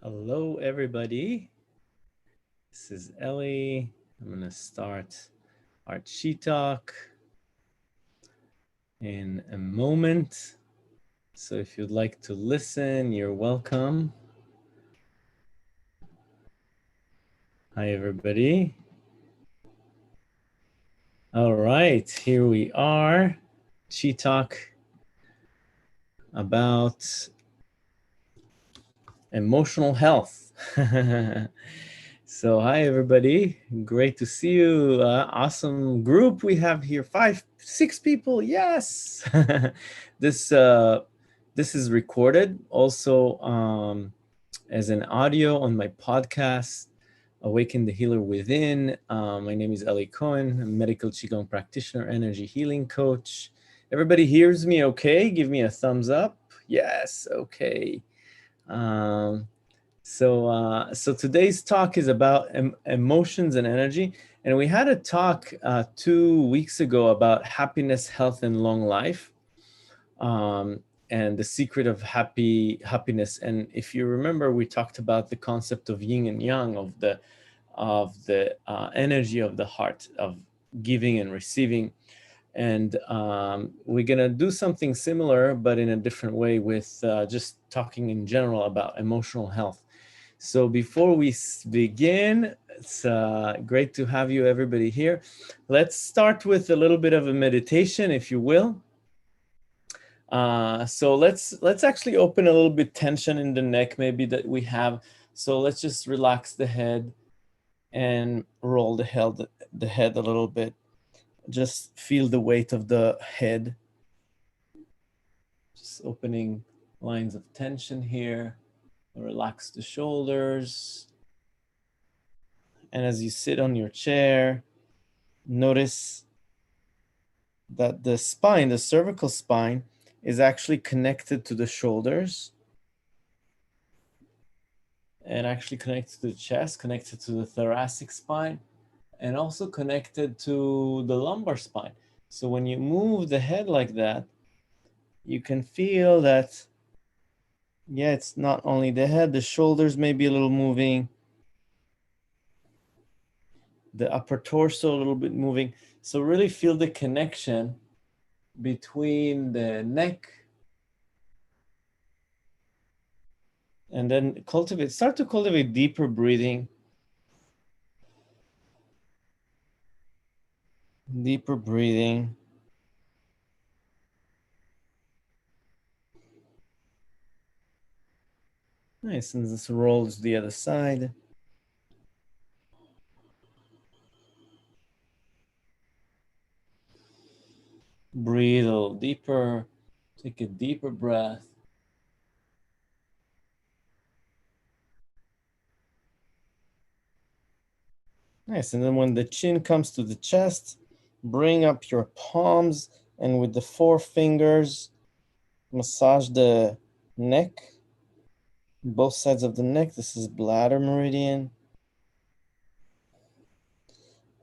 Hello, everybody. This is Ellie. I'm going to start our Chi Talk in a moment. So if you'd like to listen, you're welcome. Hi, everybody. All right, here we are. Chi Talk about emotional health. So hi everybody, great to see you. Awesome group we have here, 6 people. Yes. This is recorded also as an audio on my podcast, Awaken the Healer Within. My name is Eli Cohen. I'm a medical Qigong practitioner, energy healing coach. Everybody hears me okay? Give me a thumbs up. Yes, okay. So today's talk is about emotions and energy. And we had a talk 2 weeks ago about happiness, health, and long life, and the secret of happiness. And if you remember, we talked about the concept of yin and yang, of the energy of the heart, of giving and receiving. And we're going to do something similar, but in a different way, with just talking in general about emotional health. So before we begin, it's great to have you, everybody, here. Let's start with a little bit of a meditation, if you will. So let's actually open a little bit tension in the neck, maybe that we have. So let's just relax the head and roll the head a little bit. Just feel the weight of the head. Just opening lines of tension here. Relax the shoulders. And as you sit on your chair, notice that the spine, the cervical spine, is actually connected to the shoulders and actually connected to the chest, connected to the thoracic spine, and also connected to the lumbar spine. So when you move the head like that, you can feel that, yeah, it's not only the head, the shoulders may be a little moving, the upper torso a little bit moving. So really feel the connection between the neck and then start to cultivate deeper breathing. Deeper breathing. Nice, and this rolls to the other side. Breathe a little deeper. Take a deeper breath. Nice, and then when the chin comes to the chest, bring up your palms and with the 4 fingers, massage the neck, both sides of the neck. This is bladder meridian.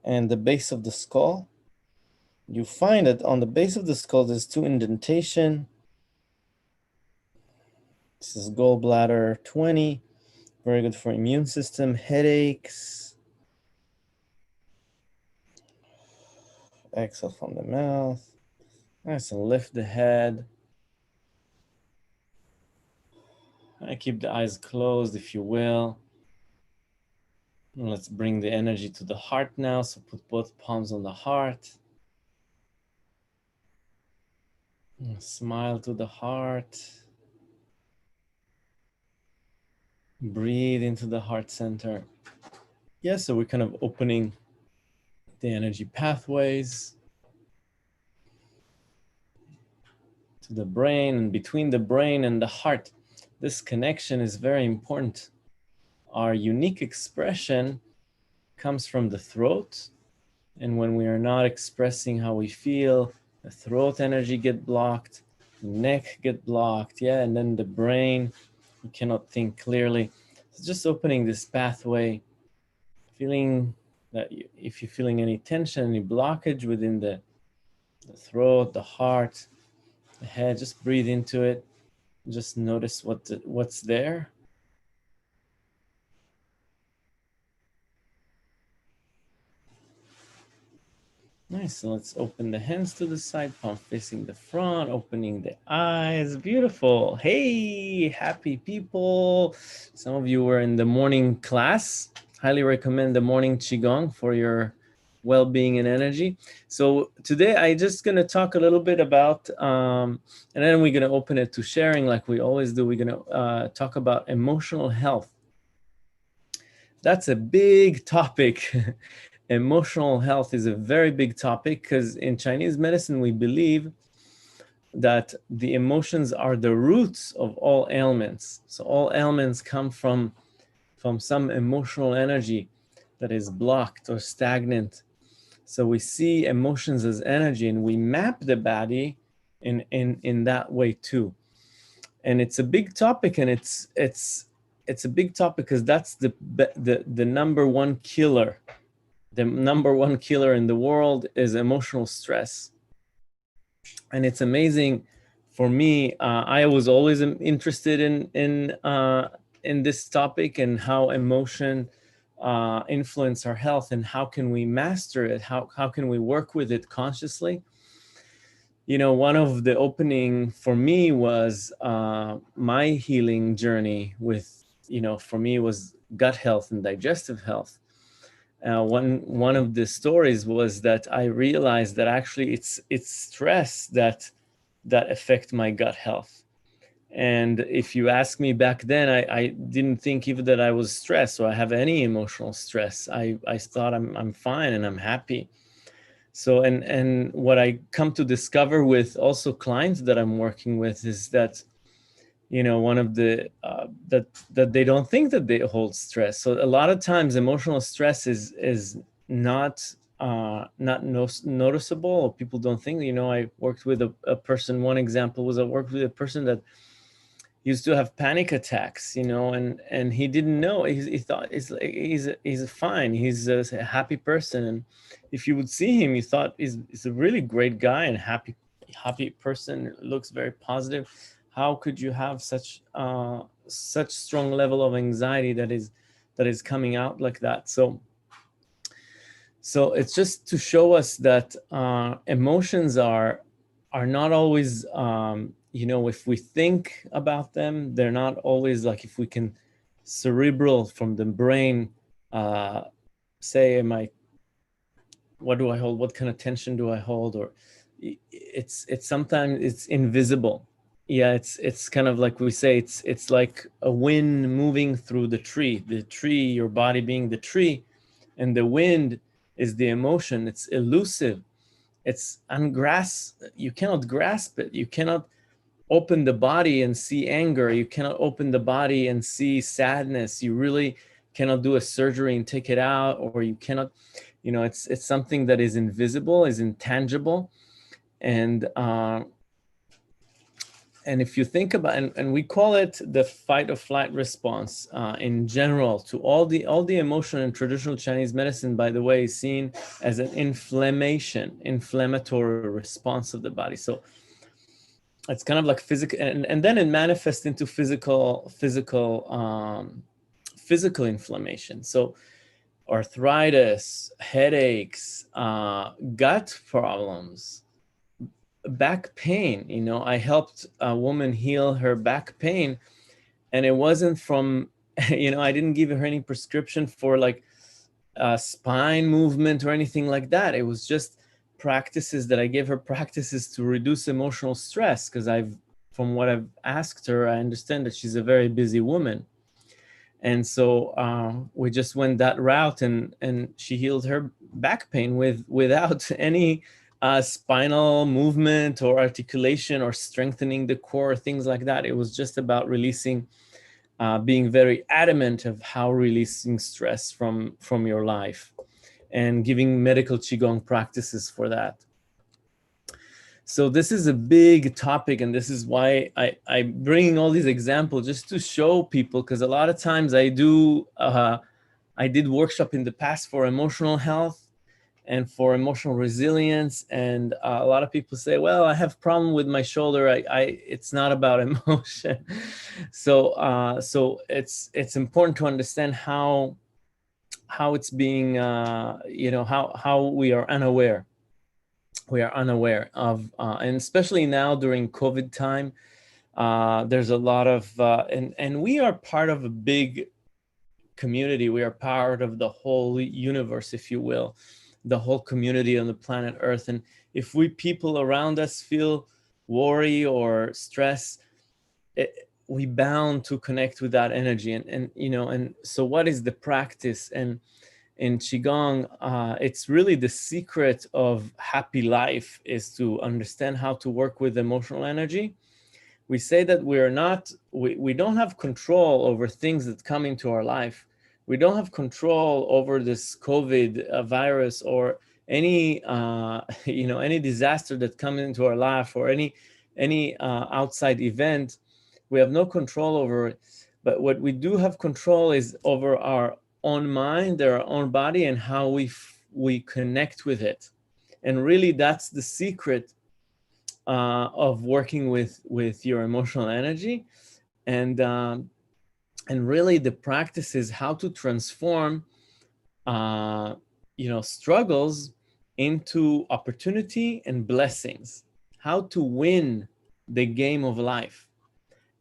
And the base of the skull. You find that on the base of the skull, there's 2 indentation. This is gallbladder 20. Very good for immune system, headaches. Exhale from the mouth. Nice, and lift the head. And keep the eyes closed, if you will. And let's bring the energy to the heart now. So put both palms on the heart. And smile to the heart. Breathe into the heart center. Yeah, so we're kind of opening the energy pathways to the brain, and between the brain and the heart. This connection is very important. Our unique expression comes from the throat, and when we are not expressing how we feel, the throat energy get blocked, the neck get blocked, yeah, and then the brain, you cannot think clearly. So just opening this pathway, feeling that if you're feeling any tension, any blockage within the throat, the heart, the head, just breathe into it. Just notice what's there. Nice. So let's open the hands to the side, palm facing the front, opening the eyes. Beautiful. Hey, happy people. Some of you were in the morning class. Highly recommend the morning Qigong for your well-being and energy. So today I just going to talk a little bit about, and then we're going to open it to sharing like we always do. We're going to talk about emotional health. That's a big topic. Emotional health is a very big topic because in Chinese medicine, we believe that the emotions are the roots of all ailments. So all ailments come from some emotional energy that is blocked or stagnant. So we see emotions as energy and we map the body in that way too. And it's a big topic, and it's a big topic because that's the number one killer. The number one killer in the world is emotional stress. And it's amazing for me. I was always interested in this topic and how emotion influence our health and how can we master it? How can we work with it consciously? You know, one of the opening for me was my healing journey with, you know, for me was gut health and digestive health. One of the stories was that I realized that actually it's stress that affect my gut health. And if you ask me back then, I didn't think even that I was stressed or I have any emotional stress. I thought I'm fine and I'm happy. So and what I come to discover with also clients that I'm working with is that, you know, one of the that they don't think that they hold stress. So a lot of times emotional stress is not noticeable, or people don't think. You know, I worked with a person. One example was I worked with a person that used to have panic attacks, you know, and he didn't know. He thought he's fine. He's a happy person, and if you would see him, you thought he's a really great guy and happy person. Looks very positive. How could you have such strong level of anxiety that is coming out like that? So it's just to show us that emotions are not always, you know, if we think about them, they're not always like, if we can cerebral from the brain say, what do I hold, what kind of tension do I hold, or it's sometimes it's invisible. Yeah, it's kind of like we say, it's like a wind moving through the tree, your body being the tree, and the wind is the emotion. It's elusive, it's ungrasp. You cannot grasp it. You cannot open the body and see anger. You cannot open the body and see sadness. You really cannot do a surgery and take it out, or you cannot, you know, it's something that is invisible, is intangible. And if you think about, and we call it the fight or flight response in general to all the emotion in traditional Chinese medicine, by the way, is seen as an inflammatory response of the body. So it's kind of like physical, and then it manifests into physical inflammation. So arthritis, headaches, gut problems, back pain. You know, I helped a woman heal her back pain, and it wasn't from, you know, I didn't give her any prescription for like spine movement or anything like that. It was just practices that I gave her, practices to reduce emotional stress, because from what I've asked her, I understand that she's a very busy woman. And so we just went that route, and she healed her back pain without any spinal movement or articulation or strengthening the core, things like that. It was just about releasing, being very adamant of how releasing stress from your life, and giving medical qigong practices for that. So this is a big topic, and this is why I'm bringing all these examples, just to show people, because a lot of times I did workshop in the past for emotional health and for emotional resilience, and a lot of people say, well, I have problem with my shoulder. It's not about emotion. So it's important to understand how it's being, you know, how we are unaware. we are unaware of, and especially now during COVID time, there's a lot of, and we are part of a big community. We are part of the whole universe, if you will, the whole community on the planet Earth. And if we people around us feel worry or stress, we bound to connect with that energy. And you know, and so what is the practice? And in Qigong, it's really the secret of happy life is to understand how to work with emotional energy. We say that we don't have control over things that come into our life. We don't have control over this COVID virus or any you know, any disaster that comes into our life, or any outside event. We have no control over it. But what we do have control is over our own mind, our own body, and how we connect with it. And really, that's the secret of working with your emotional energy. And really, the practice is how to transform you know, struggles into opportunity and blessings, how to win the game of life.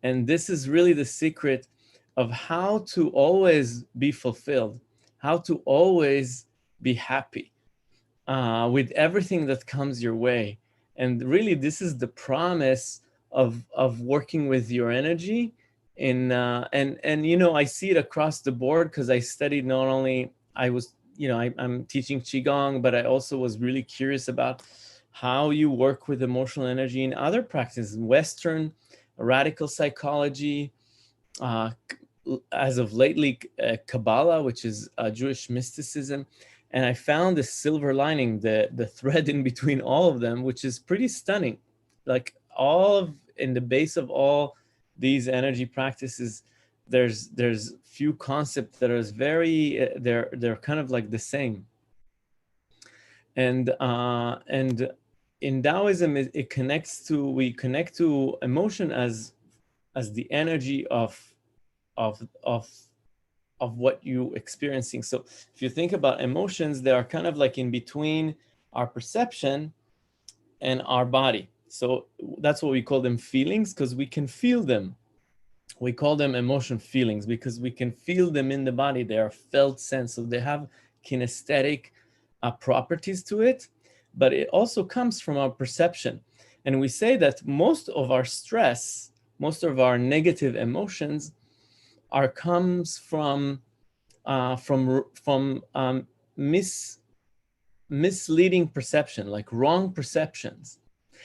And this is really the secret of how to always be fulfilled, how to always be happy with everything that comes your way. And really, this is the promise of working with your energy. And you know, I see it across the board, because I studied, not only I was, you know, I'm teaching Qigong, but I also was really curious about how you work with emotional energy in other practices, Western radical psychology, uh, as of lately, Kabbalah, which is Jewish mysticism. And I found the silver lining, the thread in between all of them, which is pretty stunning. Like, all of, in the base of all these energy practices, there's few concepts that are very, they're kind of like the same. And in Taoism, it connects to, we connect to emotion as the energy of of of what you experiencing. So if you think about emotions, they are kind of like in between our perception and our body. So that's what we call them feelings, because we can feel them. We call them emotion feelings because we can feel them in the body. They are felt sense, so they have kinesthetic properties to it. But it also comes from our perception. And we say that most of our stress, most of our negative emotions comes from misleading perception, like wrong perceptions.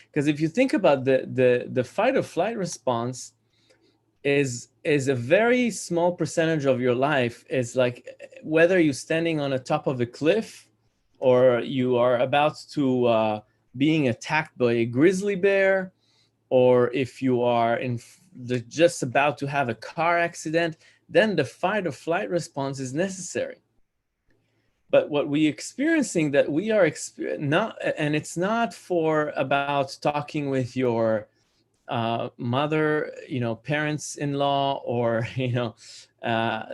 Because if you think about the fight or flight response, is a very small percentage of your life. Is like whether you're standing on the top of a cliff, or you are about to being attacked by a grizzly bear, or if you are just about to have a car accident, then the fight or flight response is necessary. But what we experiencing, that we are not, and it's not for about talking with your mother, you know, parents-in-law, or you know,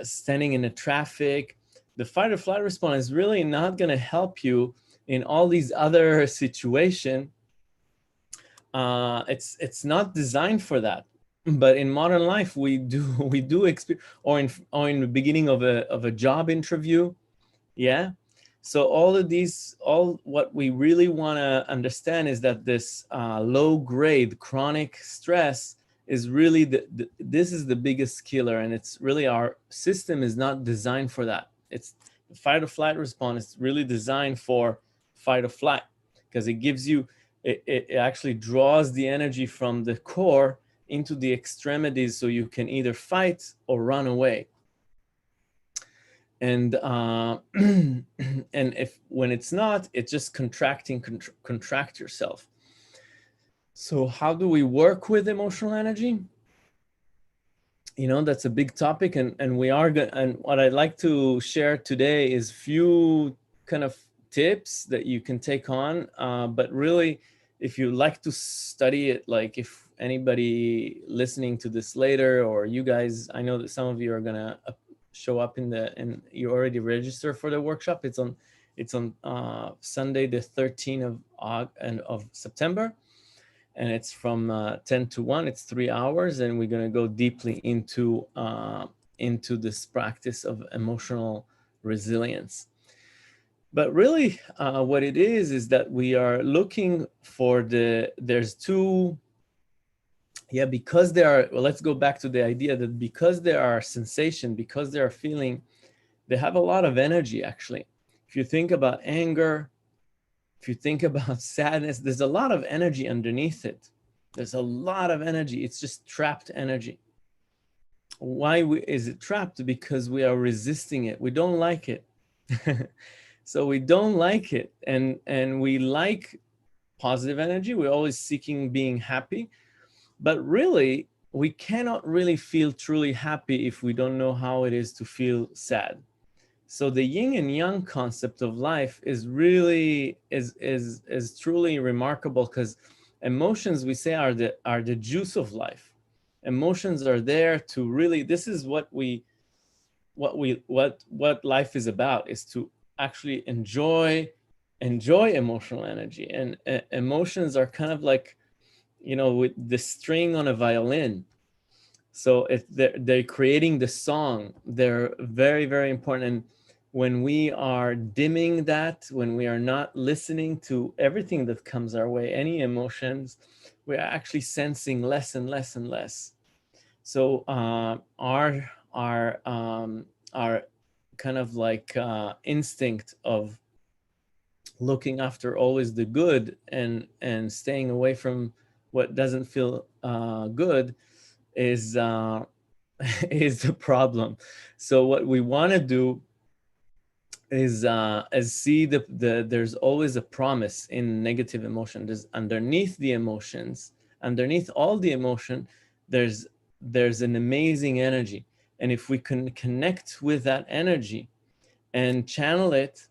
standing in the traffic. The fight or flight response is really not going to help you in all these other situations. It's not designed for that. But in modern life, we do experience, or in the beginning of a job interview. Yeah. So all of these, all what we really want to understand is that this low grade chronic stress is really this is the biggest killer. And it's really, our system is not designed for that. It's the fight or flight response is really designed for fight or flight, because it gives you, it actually draws the energy from the core into the extremities, so you can either fight or run away. And and if when it's not, it's just contracting, contract yourself. So how do we work with emotional energy? You know, that's a big topic, and we are going, and what I'd like to share today is few kind of tips that you can take on. But really, if you like to study it, like if anybody listening to this later, or you guys, I know that some of you are gonna show up and you already register for the workshop. It's on It's on Sunday, the 13th of September, and it's from 10 to 1. It's 3 hours, and we're going to go deeply into this practice of emotional resilience. But really, what it is that we are looking for there's two, because there are, well, let's go back to the idea that because there are sensation, because they are feeling, they have a lot of energy, actually. If you think about anger, if you think about sadness, there's a lot of energy underneath it. There's a lot of energy. It's just trapped energy. Why is it trapped? Because we are resisting it. We don't like it. So we don't like it. And we like positive energy. We're always seeking being happy. But really, we cannot really feel truly happy if we don't know how it is to feel sad. So the yin and yang concept of life is really is truly remarkable, because emotions, we say, are the juice of life. Emotions are there to really, this is what life is about, is to actually enjoy emotional energy. And emotions are kind of like, with the string on a violin. So if they're creating the song, they're very, very important. And when we are dimming that, when we are not listening to everything that comes our way, any emotions, we are actually sensing less and less and less. So our kind of like instinct of looking after always the good and staying away from what doesn't feel good is is the problem. So what we want to do is see there's always a promise in negative emotion. There's underneath the emotions, underneath all the emotion, there's an amazing energy. And if we can connect with that energy and channel it,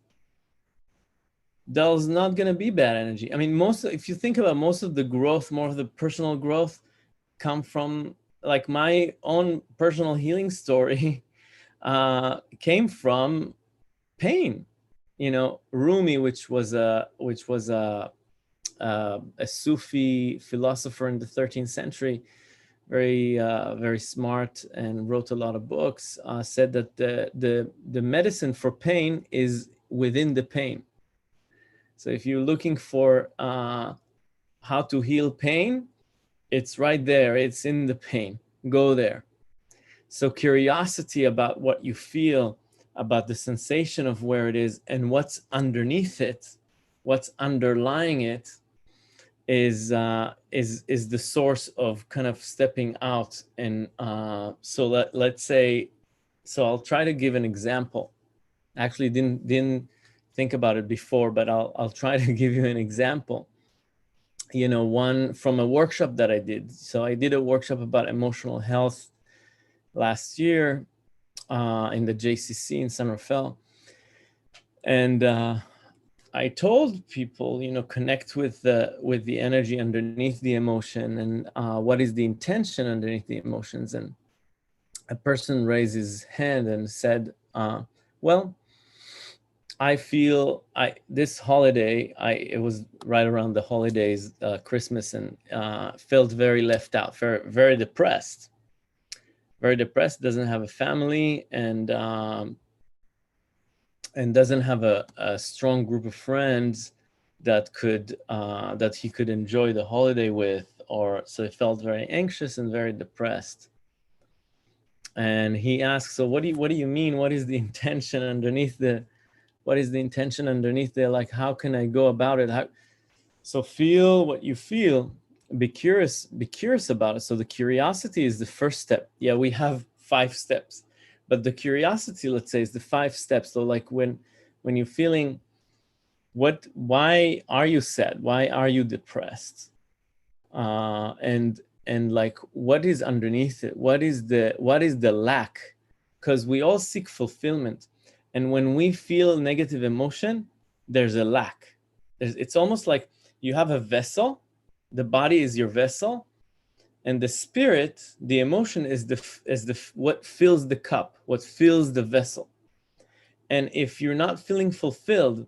there's not going to be bad energy. I mean, if you think about most of the growth, more of the personal growth, come from, like, my own personal healing story came from pain. Rumi, which was a Sufi philosopher in the 13th century, very smart, and wrote a lot of books, said that the medicine for pain is within the pain. So if you're looking for how to heal pain, it's right there. It's in the pain. Go there. So curiosity about what you feel, about the sensation of where it is and what's underneath it, what's underlying it, is the source of kind of stepping out. And so let's say, so I'll try to give an example. Actually, didn't think about it before, but I'll try to give you an example. One from a workshop that I did. So I did a workshop about emotional health last year in the JCC in San Rafael. And I told people, connect with the energy underneath the emotion, and what is the intention underneath the emotions. And a person raised his hand and said, well, I feel this holiday, it was right around the holidays, Christmas, and felt very left out, very, very depressed. Very depressed, doesn't have a family, and doesn't have a strong group of friends that he could enjoy the holiday with, or so he felt very anxious and very depressed. And he asked, so what do you mean? What is the intention underneath like, how can I go about it? So feel what you feel, be curious about it. So the curiosity is the first step. Yeah, we have 5 steps, but the curiosity, let's say, is the 5 steps. So like when you're feeling, why are you sad? Why are you depressed? And like, what is underneath it? What is the lack? Because we all seek fulfillment. And when we feel negative emotion, there's a lack. It's almost like you have a vessel, the body is your vessel, and the spirit, the emotion, is what fills the cup, what fills the vessel. And if you're not feeling fulfilled,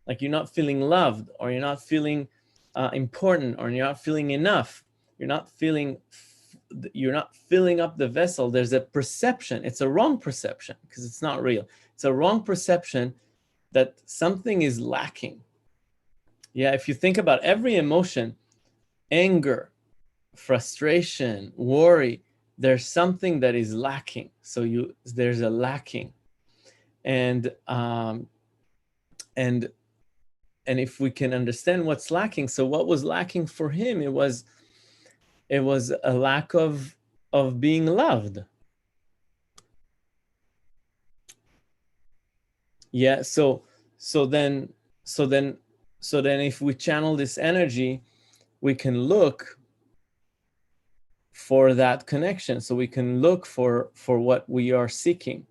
like you're not feeling loved, or you're not feeling important, or you're not feeling enough, you're not filling up the vessel. There's a perception. It's a wrong perception because it's not real. It's a wrong perception that something is lacking. Yeah, if you think about every emotion, anger, frustration, worry, there's something that is lacking. So there's a lacking. And if we can understand what's lacking, so what was lacking for him, it was a lack of being loved. Yeah, so then if we channel this energy, we can look for that connection. So we can look for what we are seeking.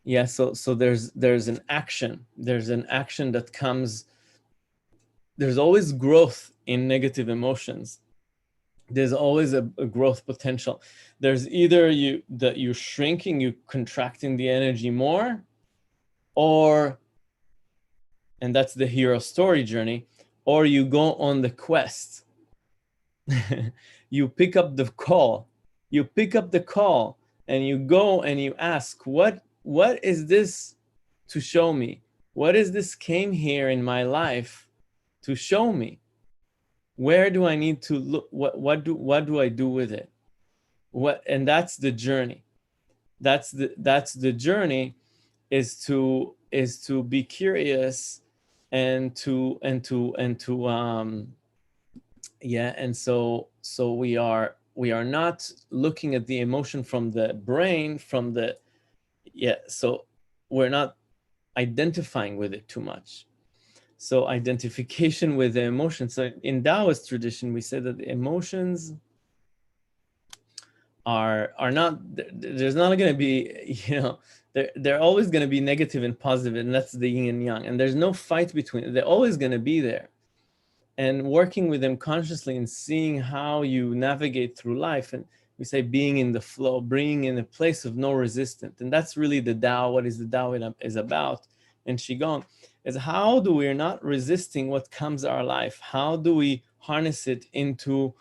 Yeah, so there's an action. There's an action that comes. There's always growth in negative emotions. There's always a growth potential. There's either you're shrinking, you're contracting the energy more, or, and that's the hero story journey, or you go on the quest. You pick up the call. You pick up the call and you go and you ask, what is this to show me? What is this came here in my life to show me? Where do I need to look? What do I do with it? And that's the journey. That's the journey, is to be curious and to yeah. And so we are not looking at the emotion from the brain, so we're not identifying with it too much. So identification with the emotion. So in Taoist tradition, we say that the emotions are not, there's not going to be, they're always going to be negative and positive, and that's the yin and yang. And there's no fight between, they're always going to be there. And working with them consciously and seeing how you navigate through life. And we say being in the flow, bringing in a place of no resistance. And that's really the Tao. What is the Tao is about? And Qigong is, how do we not resisting what comes our life? How do we harness it into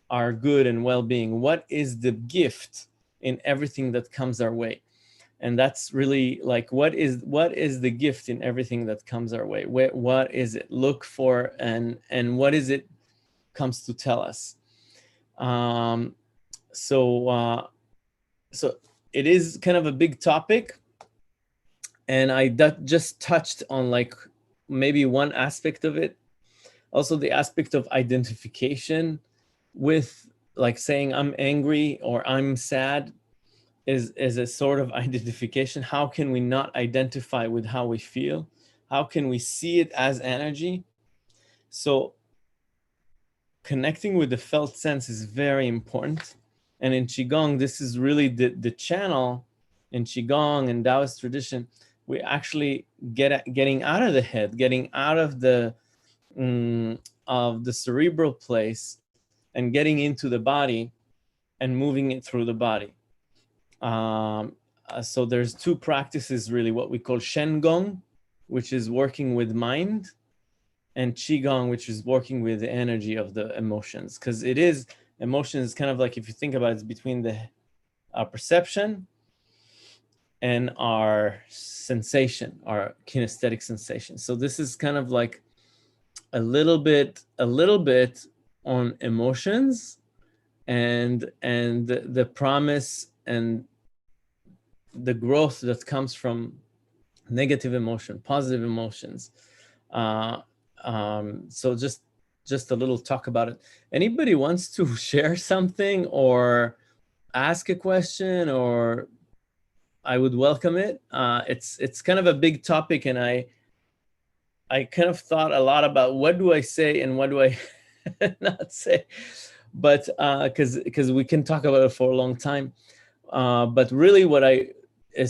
our good and well-being? What is the gift in everything that comes our way? And that's really like, what is the gift in everything that comes our way? What is it? Look for, and what is it comes to tell us? So it is kind of a big topic, and I just touched on like maybe one aspect of it. Also the aspect of identification with, like, saying I'm angry or I'm sad is a sort of identification. How can we not identify with how we feel? How can we see it as energy? So connecting with the felt sense is very important. And in Qigong, this is really the channel. In Qigong and Taoist tradition, we actually getting out of the head, getting out of the cerebral place, and getting into the body and moving it through the body. So there's two practices really, what we call Shengong, which is working with mind, and Qigong, which is working with the energy of the emotions. Because it is, emotions kind of like, if you think about it, it's between our perception and our sensation, our kinesthetic sensation. So this is kind of like a little bit on emotions and the promise and the growth that comes from negative emotion, positive emotions. So just a little talk about it. Anybody wants to share something or ask a question, or I would welcome it. It's kind of a big topic, and I kind of thought a lot about what do I say and what do I not say, but because we can talk about it for a long time. But really what I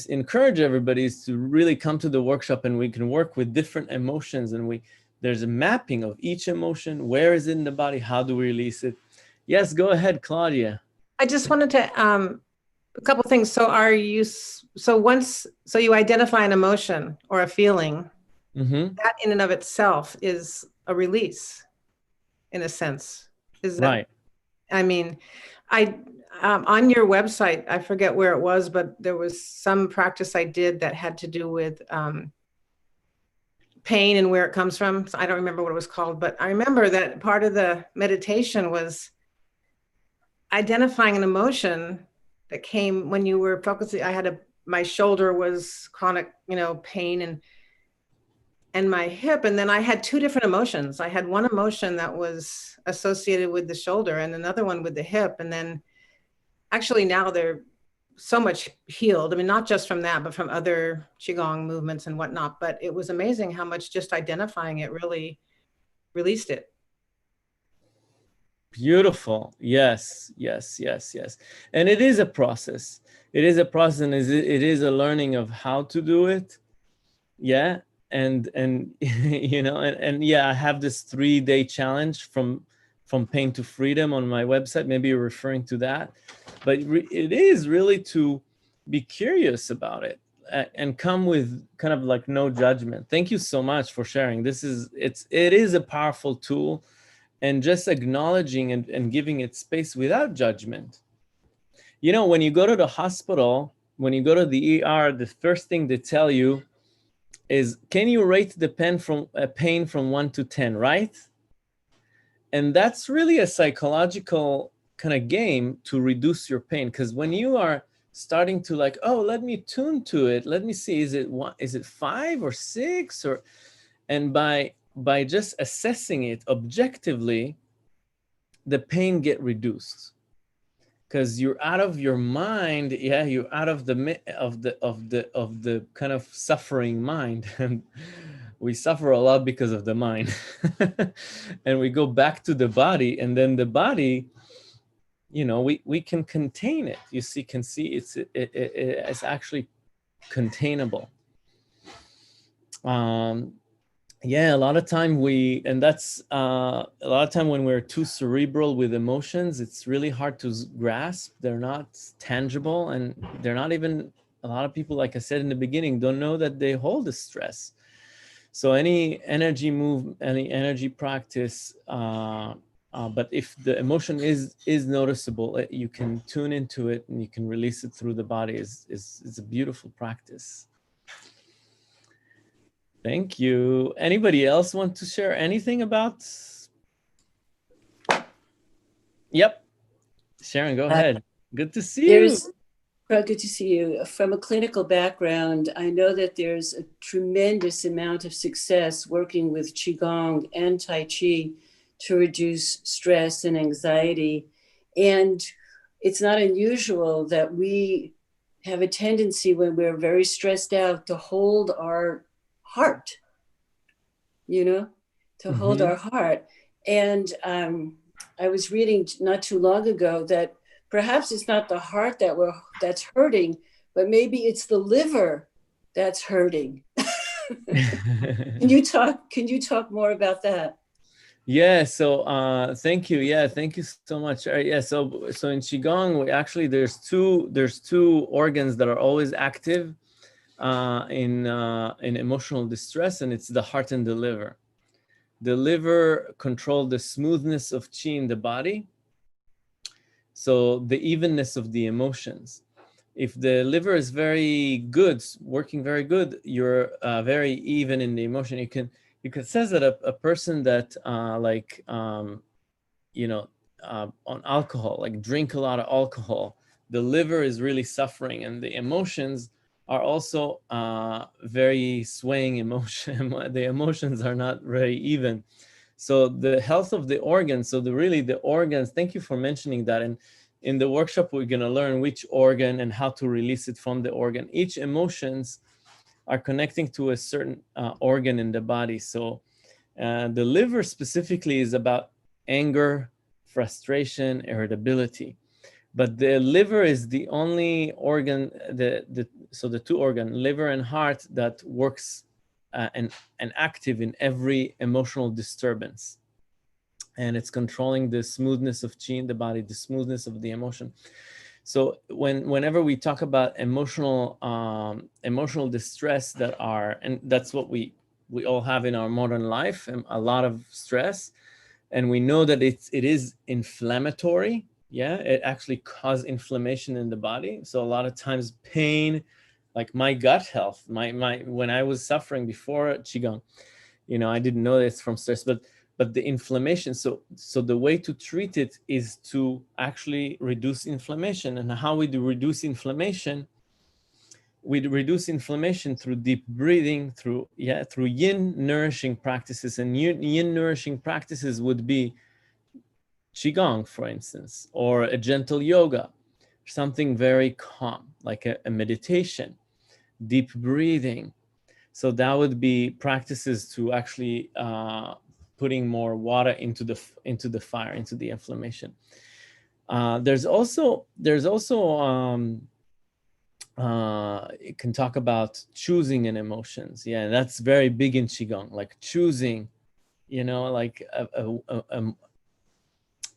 encourage everybody is to really come to the workshop, and we can work with different emotions, and there's a mapping of each emotion. Where is it in the body? How do we release it? Yes, go ahead, Claudia. I just wanted to, a couple things. So you identify an emotion or a feeling, Mm-hmm. That in and of itself is a release, in a sense. Is that, Right. I mean, I on your website, I forget where it was, but there was some practice I did that had to do with pain and where it comes from. So I don't remember what it was called, but I remember that part of the meditation was identifying an emotion that came when you were focusing. My shoulder was chronic, pain, and my hip. And then I had two different emotions. I had one emotion that was associated with the shoulder and another one with the hip. And then actually now they're so much healed. I mean, not just from that, but from other Qigong movements and whatnot. But it was amazing how much just identifying it really released it. Beautiful. Yes, yes, yes, yes. And it is a process. It is a process, and it is a learning of how to do it. Yeah. And and yeah, I have this 3-day challenge from pain to freedom on my website. Maybe you're referring to that. But it is really to be curious about it and come with kind of like no judgment. Thank you so much for sharing. It is a powerful tool, and just acknowledging and giving it space without judgment. When you go to the hospital, when you go to the ER, the first thing they tell you is, can you rate the pain from 1 to 10, right? And that's really a psychological kind of game to reduce your pain, because when you are starting to like, oh, let me tune to it, let me see, is it 5 or 6, and by just assessing it objectively, the pain get reduced, because you're out of your mind. Yeah, you're out of the kind of suffering mind. And we suffer a lot because of the mind. And we go back to the body, and then the body, we can contain it. Can see it's actually containable. Yeah, a lot of time a lot of time when we're too cerebral with emotions, it's really hard to grasp. They're not tangible, and they're not even, a lot of people, like I said in the beginning, don't know that they hold the stress. So any energy practice, but if the emotion is noticeable, you can tune into it and you can release it through the body. Is a beautiful practice. Thank you. Anybody else want to share anything about? Yep. Sharon, go ahead. Good to see you. Good to see you. From a clinical background, I know that there's a tremendous amount of success working with Qigong and Tai Chi to reduce stress and anxiety. And it's not unusual that we have a tendency when we're very stressed out to hold our heart, hold our heart. And I was reading not too long ago that perhaps it's not the heart that's hurting, but maybe it's the liver that's hurting. Can you talk more about that? Yeah, so thank you. Yeah, thank you so much. Yeah, so in Qigong, there's two organs that are always active in emotional distress, and it's the heart and the liver. The liver controls the smoothness of qi in the body, so the evenness of the emotions. If the liver is very good, working very good, you're very even in the emotion. You can say that a person that on alcohol, like drink a lot of alcohol, the liver is really suffering, and the emotions are also very swaying emotion. The emotions are not very even. So the health of the organs, the organs, thank you for mentioning that. And in the workshop, we're going to learn which organ and how to release it from the organ. Each emotions are connecting to a certain organ in the body. So the liver specifically is about anger, frustration, irritability. But the liver is the only organ, so the two organs, liver and heart, that works and active in every emotional disturbance. And it's controlling the smoothness of qi in the body, the smoothness of the emotion. So whenever we talk about emotional distress and that's what we we all have in our modern life, and a lot of stress. And we know that it is inflammatory. Yeah, it actually causes inflammation in the body. So a lot of times pain, like my gut health, my when I was suffering before Qigong, I didn't know this from stress, but the inflammation. So the way to treat it is to actually reduce inflammation. And how we do reduce inflammation? We reduce inflammation through deep breathing, through yin nourishing practices. And yin nourishing practices would be Qigong, for instance, or a gentle yoga, something very calm, like a meditation, deep breathing. So that would be practices to actually putting more water into the fire, into the inflammation. There's also it can talk about choosing in emotions. Yeah, that's very big in Qigong, like choosing, like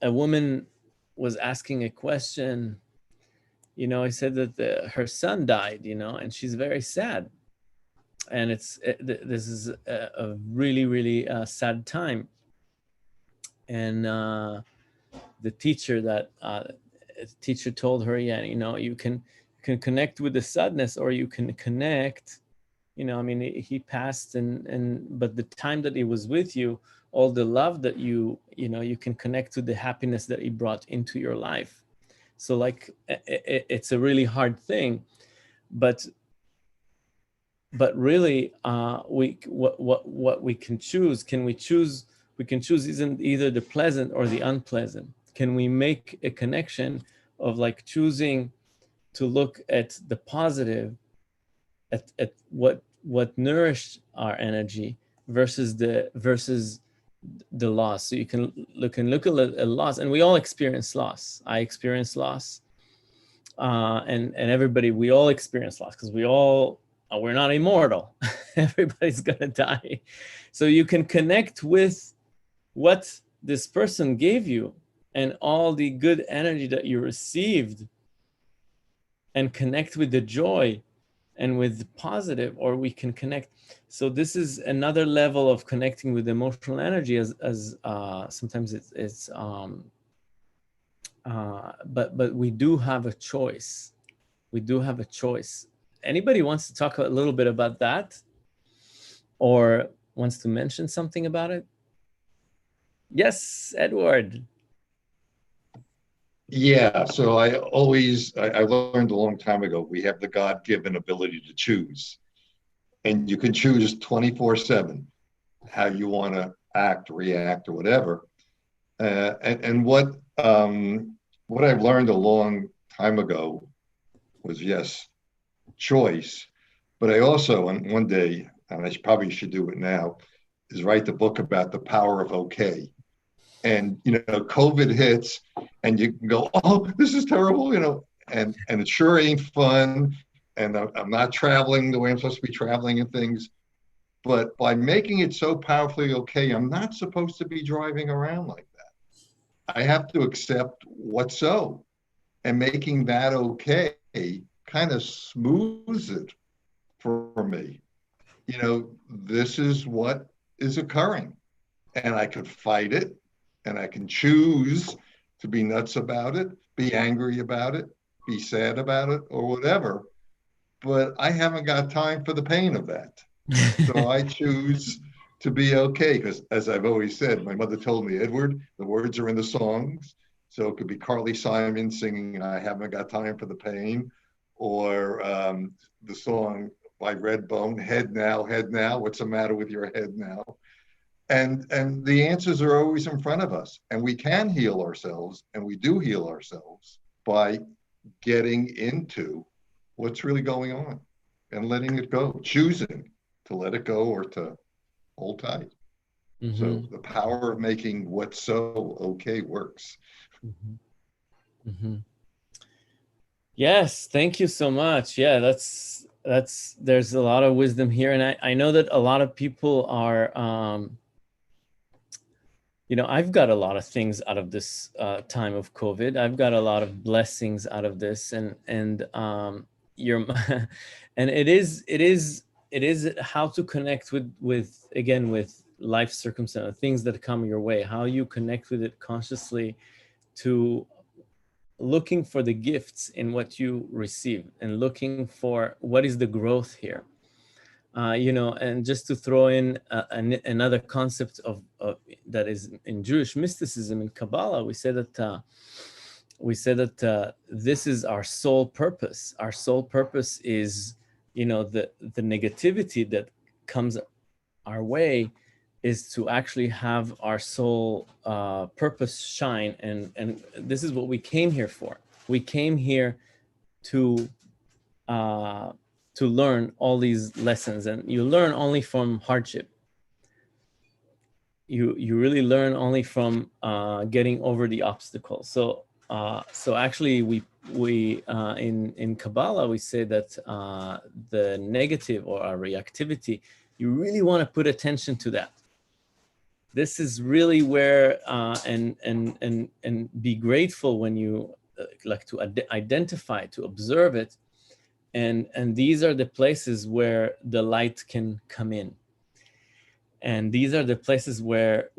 a woman was asking a question, I said that her son died, and she's very sad. And this is a really, really sad time. And the teacher told her, you can connect with the sadness, or you can connect, he passed, but the time that he was with you, all the love that you can connect to the happiness that he brought into your life. So like it's a really hard thing, but really what we can choose, we can choose isn't either the pleasant or the unpleasant. Can we make a connection of like choosing to look at the positive, at what nourished our energy versus the loss. So you can look at a loss, and we all experience loss. I experience loss, and everybody, we all experience loss, because we're not immortal. Everybody's gonna die. So you can connect with what this person gave you and all the good energy that you received, and connect with the joy and with the positive, or we can connect. So this is another level of connecting with emotional energy, as sometimes it's but we do have a choice. We do have a choice. Anybody wants to talk a little bit about that, or wants to mention something about it? Yes, Edward. Yeah, so I learned a long time ago, we have the God-given ability to choose. And you can choose 24/7 how you want to act, react, or whatever. And what I've learned a long time ago was, yes, choice. But I also, and one day, and I probably should do it now, is write the book about the power of okay. And COVID hits, and you can go, oh, this is terrible, and it sure ain't fun. And I'm not traveling the way I'm supposed to be traveling and things. But by making it so powerfully okay, I'm not supposed to be driving around like that. I have to accept what's so, and making that okay kind of smooths it for me. This is what is occurring, and I could fight it, and I can choose to be nuts about it, be angry about it, be sad about it, or whatever. But I haven't got time for the pain of that. So I choose to be okay, because as I've always said, my mother told me, Edward, the words are in the songs. So it could be Carly Simon singing I Haven't Got Time for the Pain, or the song by Redbone, Head Now, what's the matter with your head now? And the answers are always in front of us, and we can heal ourselves, and we do heal ourselves by getting into what's really going on and letting it go, choosing to let it go or to hold tight. Mm-hmm. So the power of making what's so okay works. Mm-hmm. Mm-hmm. Yes, thank you so much. Yeah, that's there's a lot of wisdom here, and I know that a lot of people are I've got a lot of things out of this time of COVID. I've got a lot of blessings out of this, and you're and it is it is how to connect with again, with life circumstances, things that come your way, how you connect with it consciously, to looking for the gifts in what you receive and looking for what is the growth here. And just to throw in another concept of that is in Jewish mysticism, in Kabbalah, we say that this is our sole purpose. Our sole purpose is, the negativity that comes our way is to actually have our soul purpose shine, and this is what we came here for. We came here to learn all these lessons, and you learn only from hardship. You really learn only from getting over the obstacles. So actually we in Kabbalah we say that the negative or our reactivity, you really want to put attention to that. This is really where and be grateful when you like to identify, to observe it, and these are the places where the light can come in, and these are the places where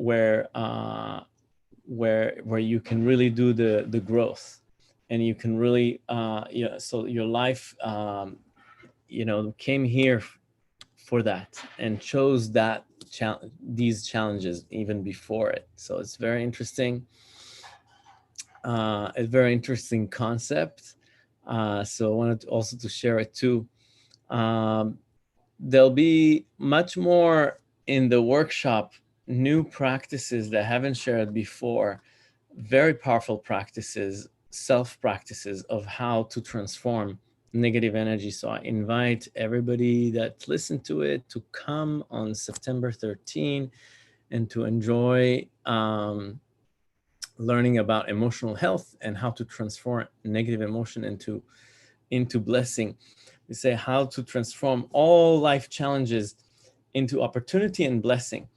you can really do the growth, and you can really so your life came here for that and chose that these challenges even before it. So it's very interesting, a very interesting concept. So I wanted also to share it too. There'll be much more in the workshop, new practices that I haven't shared before, very powerful practices, self practices of how to transform negative energy. So I invite everybody that listened to it to come on September 13 and to enjoy learning about emotional health and how to transform negative emotion into blessing. We say how to transform all life challenges into opportunity and blessing.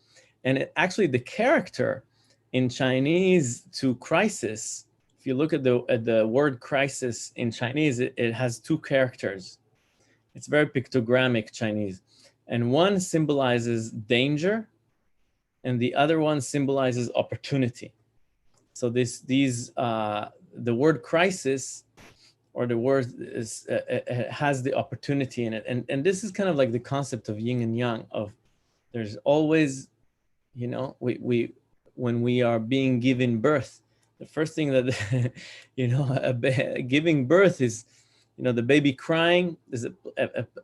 And actually the character in Chinese to crisis, if you look at the word crisis in Chinese, it has two characters. It's very pictogrammic Chinese. And one symbolizes danger and the other one symbolizes opportunity. So the word crisis, or the word is has the opportunity in it, and this is kind of like the concept of yin and yang. Of there's always, we when we are being given birth, the first thing that giving birth is, the baby crying is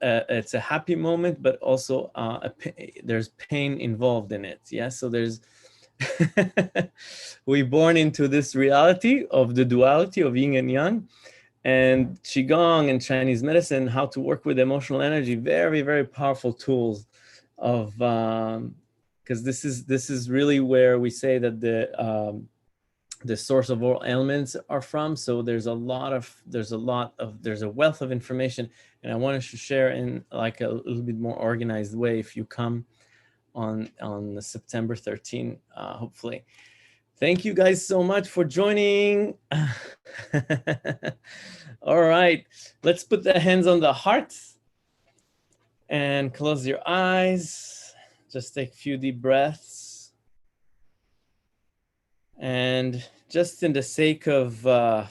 it's a happy moment, but also there's pain involved in it. Yeah, so there's we're born into this reality of the duality of yin and yang. And Qigong and Chinese medicine, how to work with emotional energy, very, very powerful tools of, because this is really where we say that the source of all ailments are from. So there's a wealth of information, and I wanted to share in like a little bit more organized way if you come on September 13, hopefully. Thank you guys so much for joining. All right, let's put the hands on the heart and close your eyes. Just take a few deep breaths. And just in the sake of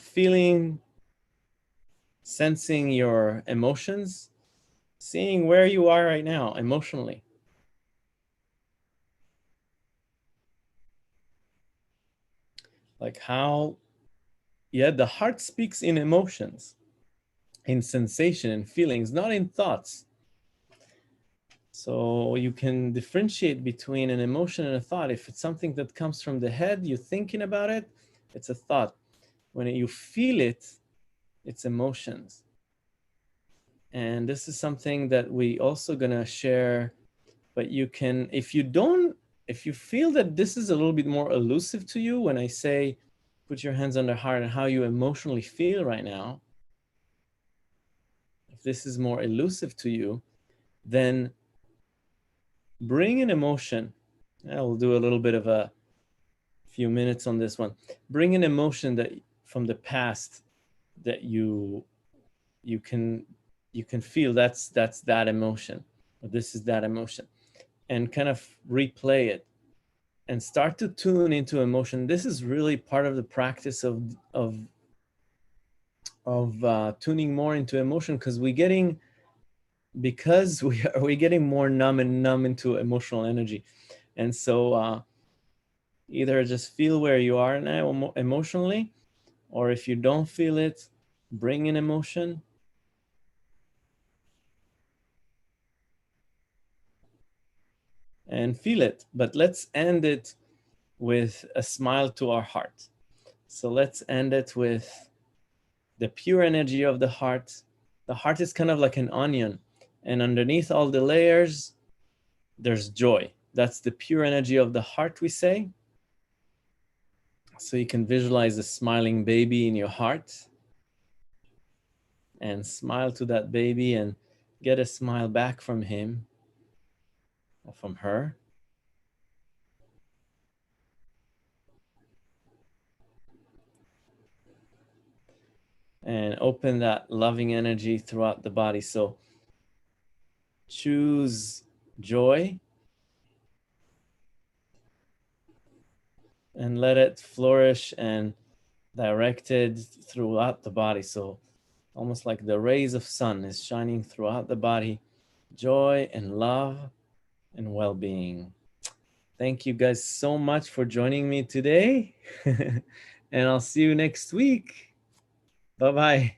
feeling, sensing your emotions, seeing where you are right now emotionally. Like how, the heart speaks in emotions, in sensation and feelings, not in thoughts. So you can differentiate between an emotion and a thought. If it's something that comes from the head, you're thinking about it, it's a thought. When you feel it, it's emotions. And this is something that we also gonna share, but you can, if you feel that this is a little bit more elusive to you, when I say, put your hands on the heart and how you emotionally feel right now, if this is more elusive to you, then bring an emotion. We'll do a little bit of a few minutes on this one. Bring an emotion that from the past that you can feel. That's that emotion. This is that emotion. And kind of replay it and start to tune into emotion. This is really part of the practice of tuning more into emotion, because we're getting more numb into emotional energy. And so either just feel where you are now emotionally, or if you don't feel it, bring in emotion. And feel it, but let's end it with a smile to our heart. So let's end it with the pure energy of the heart. The heart is kind of like an onion, and underneath all the layers, there's joy. That's the pure energy of the heart, we say. So you can visualize a smiling baby in your heart and smile to that baby and get a smile back from him or from her. And open that loving energy throughout the body. So choose joy and let it flourish and directed throughout the body. So almost like the rays of sun is shining throughout the body. Joy and love and well-being. Thank you guys so much for joining me today. And I'll see you next week. Bye-bye.